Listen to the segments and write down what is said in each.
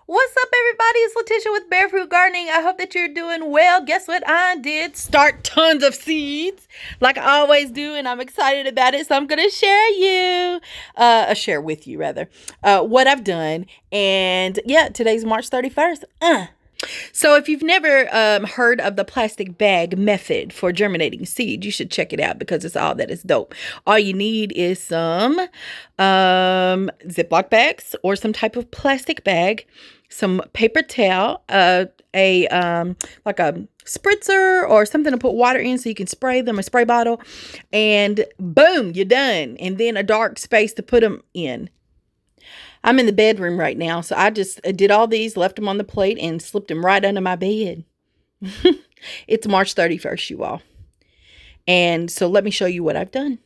What's up, everybody? It's Letitia with Barefoot Gardening. I hope that you're doing well. Guess what I did? Start tons of seeds like I always do, and I'm excited about it. So I'm going to share with you rather, what I've done. And yeah, today's March 31st. So if you've never heard of the plastic bag method for germinating seed, you should check it out because it's all that is dope. All you need is some Ziploc bags or some type of plastic bag, some paper towel, like a spritzer or something to put water in so you can spray them, a spray bottle, and boom, you're done. And then a dark space to put them in. I'm in the bedroom right now, so I just did all these, left them on the plate, and slipped them right under my bed. It's March 31st, you all. And so let me show you what I've done.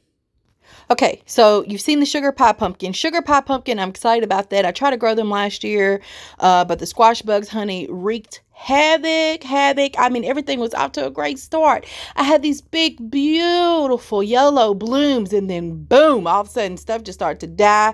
Okay, so you've seen the sugar pie pumpkin. Sugar pie pumpkin, I'm excited about that. I tried to grow them last year, but the squash bugs, honey, wreaked havoc. I mean, everything was off to a great start. I had these big, beautiful yellow blooms, and then boom, all of a sudden stuff just started to die.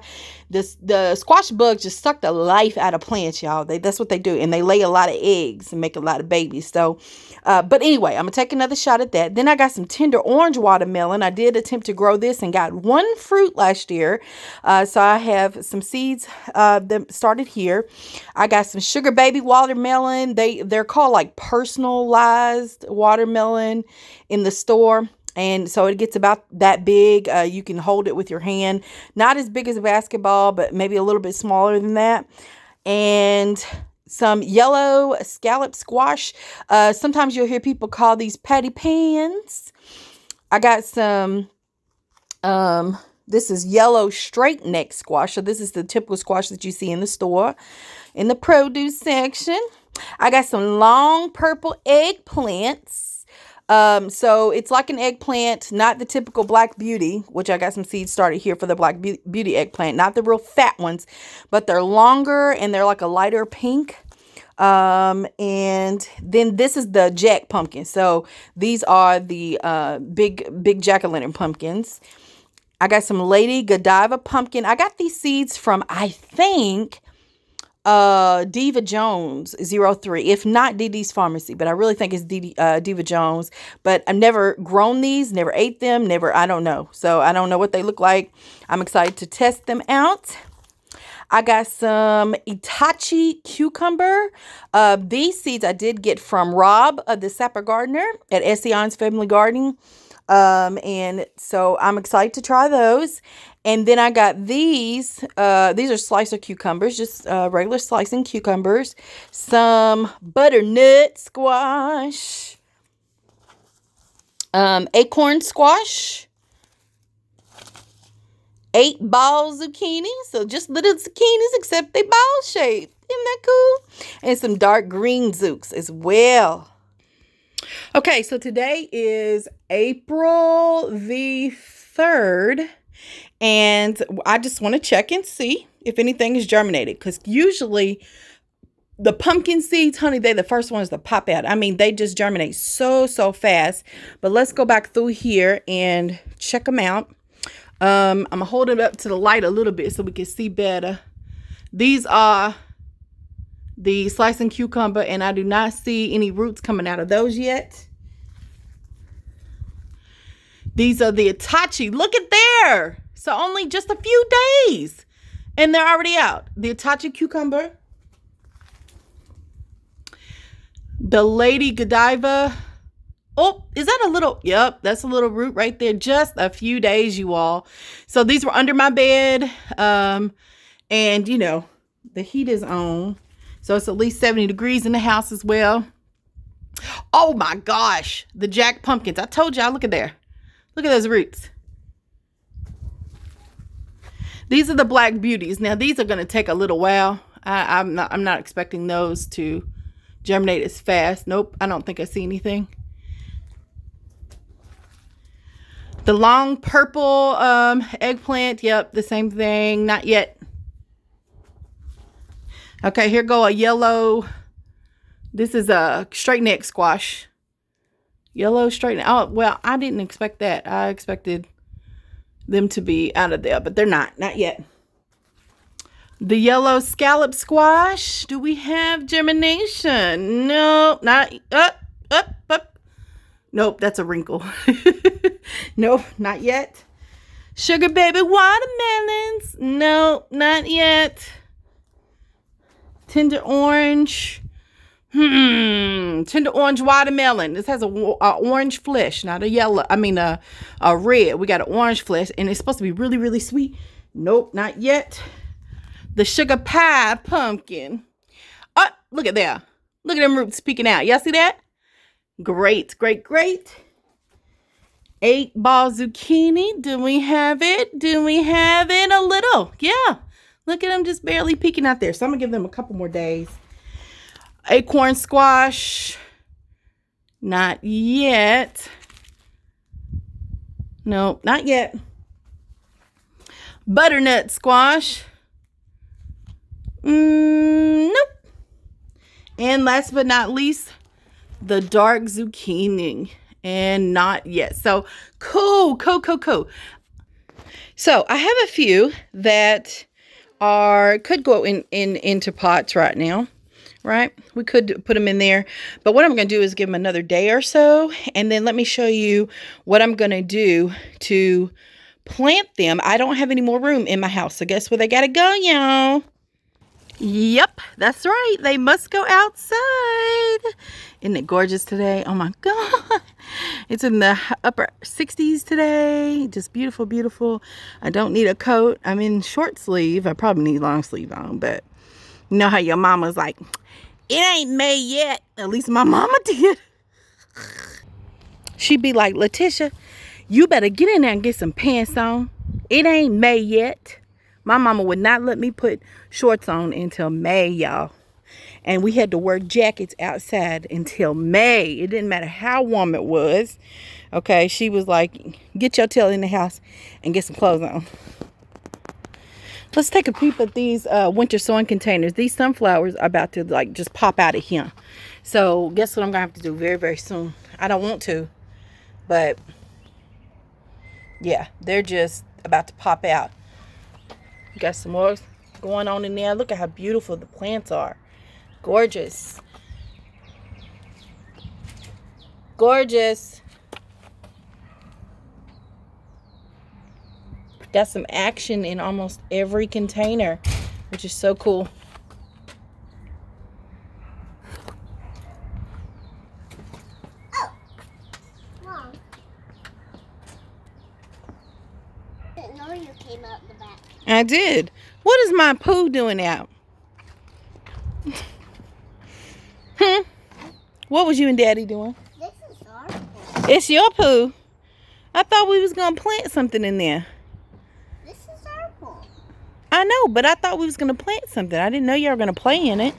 The squash bugs just suck the life out of plants, y'all. That's what they do, and they lay a lot of eggs and make a lot of babies. So, but anyway, I'm gonna take another shot at that. Then I got some tender orange watermelon. I did attempt to grow this and got one fruit last year. So I have some seeds that started here. I got some sugar baby watermelon. They're called like personalized watermelon in the store. And so it gets about that big. You can hold it with your hand. Not as big as a basketball, but maybe a little bit smaller than that. And some yellow scallop squash. Sometimes you'll hear people call these patty pans. I got some, this is yellow straight neck squash. So this is the typical squash that you see in the store, in the produce section. I got some long purple eggplants. So it's like an eggplant, not the typical Black Beauty, which I got some seeds started here for the Black Beauty eggplant, not the real fat ones, but they're longer and they're like a lighter pink. And then this is the Jack pumpkin. So these are the big jack-o'-lantern pumpkins. I got some Lady Godiva pumpkin. I got these seeds from, I think, Diva Jones 03, if not DD's Pharmacy, but I really think it's Diva Jones. But I've never grown these, never ate them, I don't know. So I don't know what they look like. I'm excited to test them out. I got some Itachi cucumber. These seeds I did get from Rob, the Sapper Gardener at Ession's Family Gardening. And so I'm excited to try those. And then I got these are slicer cucumbers, just regular slicing cucumbers. Some butternut squash. Acorn squash. 8 ball zucchini. So just little zucchinis, except they ball shaped. Isn't that cool? And some dark green zooks as well. Okay, so today is April the 3rd. And I just want to check and see if anything is germinated. Because usually the pumpkin seeds, honey, they're the first ones to pop out. I mean, they just germinate so fast. But let's go back through here and check them out. I'm going to hold it up to the light a little bit so we can see better. These are the slicing cucumber, and I do not see any roots coming out of those yet. These are the Itachi. Look at there. So only just a few days, and they're already out. The Itachi cucumber. The Lady Godiva. Oh, is that a little? Yep, that's a little root right there. Just a few days, you all. So these were under my bed. And, you know, the heat is on. So it's at least 70 degrees in the house as well. Oh, my gosh. The Jack pumpkins. I told y'all, look at there. Look at those roots. These are the Black Beauties. Now, these are going to take a little while. I'm not expecting those to germinate as fast. Nope, I don't think I see anything. The long purple eggplant. Yep, the same thing. Not yet. Okay, here go a yellow. This is a straight neck squash. Yellow straight neck. Oh, well, I didn't expect that. I expected them to be out of there, but they're not yet. The yellow scallop squash. Do we have germination? No, not up. Nope, that's a wrinkle. Nope, not yet. Sugar baby watermelons. No, not yet. Tender orange. Tender orange watermelon. This has a orange flesh, not a yellow. I mean a red. We got an orange flesh, and it's supposed to be really, really sweet. Nope, not yet. The sugar pie pumpkin. Oh, look at there. Look at them roots peeking out. Y'all see that? Great, great, great. 8-ball zucchini. Do we have it? Do we have it? A little. Yeah. Look at them just barely peeking out there. So I'm going to give them a couple more days. Acorn squash. Not yet. No, not yet. Butternut squash. Nope. And last but not least, the dark zucchini. And not yet. So cool. So I have a few that could go into pots right now. Right? We could put them in there. But what I'm going to do is give them another day or so. And then let me show you what I'm going to do to plant them. I don't have any more room in my house. So guess where they got to go, y'all? Yep, that's right. They must go outside. Isn't it gorgeous today? Oh my God. It's in the upper 60s today. Just beautiful, beautiful. I don't need a coat. I'm in short sleeve. I probably need long sleeve on, but you know how your mama's like, it ain't May yet. At least my mama did. She'd be like, Letitia, you better get in there and get some pants on. It ain't May yet. My mama would not let me put shorts on until May, y'all. And we had to wear jackets outside until May. It didn't matter how warm it was. Okay, she was like, get your tail in the house and get some clothes on. Let's take a peep at these winter sowing containers. These sunflowers are about to like just pop out of here. So guess what I'm going to have to do very, very soon. I don't want to, but yeah, they're just about to pop out. Got some more going on in there. Look at how beautiful the plants are. Gorgeous. Gorgeous. Got some action in almost every container, which is so cool. Oh, Mom. I didn't know you came out the back. I did. What is my poo doing out? What was you and Daddy doing? This is our poo. It's your poo. I thought we was going to plant something in there. This is our poo. I know, but I thought we was going to plant something. I didn't know you were going to play in it.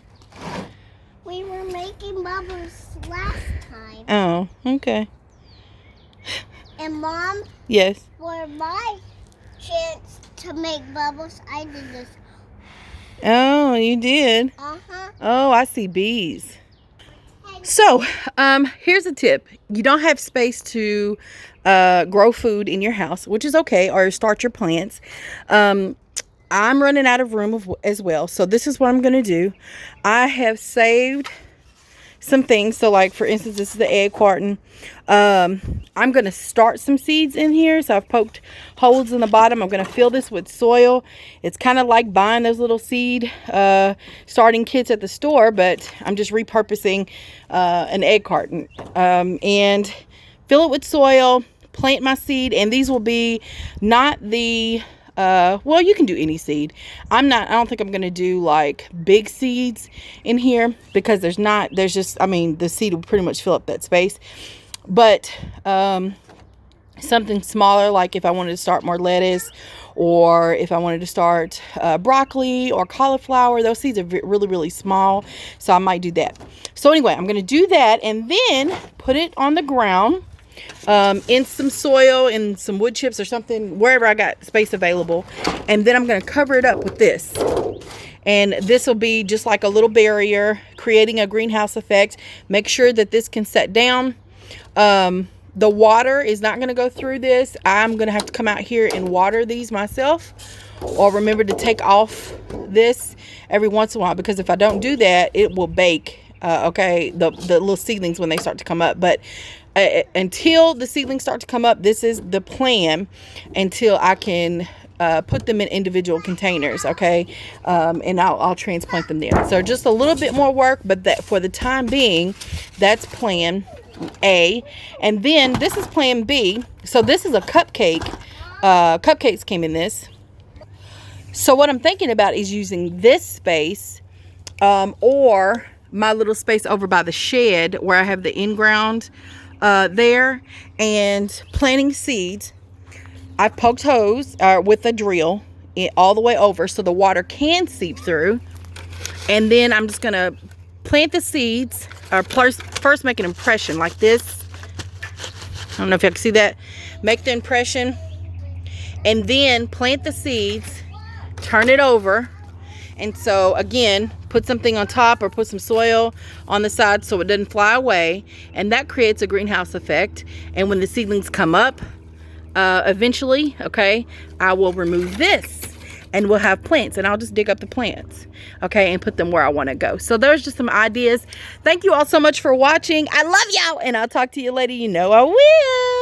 We were making bubbles last time. Oh, okay. And Mom, Yes. for my chance to make bubbles, I did this. Oh, you did? Uh-huh. Oh, I see bees. So, here's a tip. You don't have space to grow food in your house, which is okay, or start your plants. I'm running out of room as well. So this is what I'm going to do. I have saved some things. So like, for instance, this is the egg carton. I'm going to start some seeds in here. So I've poked holes in the bottom. I'm going to fill this with soil. It's kind of like buying those little seed starting kits at the store, but I'm just repurposing an egg carton. And fill it with soil, plant my seed, and these will be not the well, you can do any seed. I don't think I'm going to do like big seeds in here because there's just, I mean, the seed will pretty much fill up that space. But something smaller, like if I wanted to start more lettuce, or if I wanted to start broccoli or cauliflower, those seeds are really, really small. So I might do that. So anyway, I'm going to do that and then put it on the ground. In some soil, in some wood chips or something, wherever I got space available. And then I'm going to cover it up with this. And this will be just like a little barrier, creating a greenhouse effect. Make sure that this can set down. The water is not going to go through this. I'm going to have to come out here and water these myself. or remember to take off this every once in a while, because if I don't do that, it will bake. Okay, the little seedlings when they start to come up. But until the seedlings start to come up, this is the plan until I can put them in individual containers. Okay, and I'll transplant them there. So just a little bit more work, but that for the time being, that's plan A. And then this is plan B. So this is a cupcake. Cupcakes came in this. So what I'm thinking about is using this space, or my little space over by the shed where I have the in-ground there, and planting seeds. I've poked holes with a drill all the way over so the water can seep through. And then I'm just going to plant the seeds, or first make an impression like this. I don't know if you can see that. Make the impression, and then plant the seeds, turn it over. And so again, put something on top or put some soil on the side so it doesn't fly away, and that creates a greenhouse effect. And when the seedlings come up, eventually, okay, I will remove this and we'll have plants, and I'll just dig up the plants, okay, and put them where I want to go. So there's just some ideas. Thank you all so much for watching. I love y'all, and I'll talk to you later. You know I will.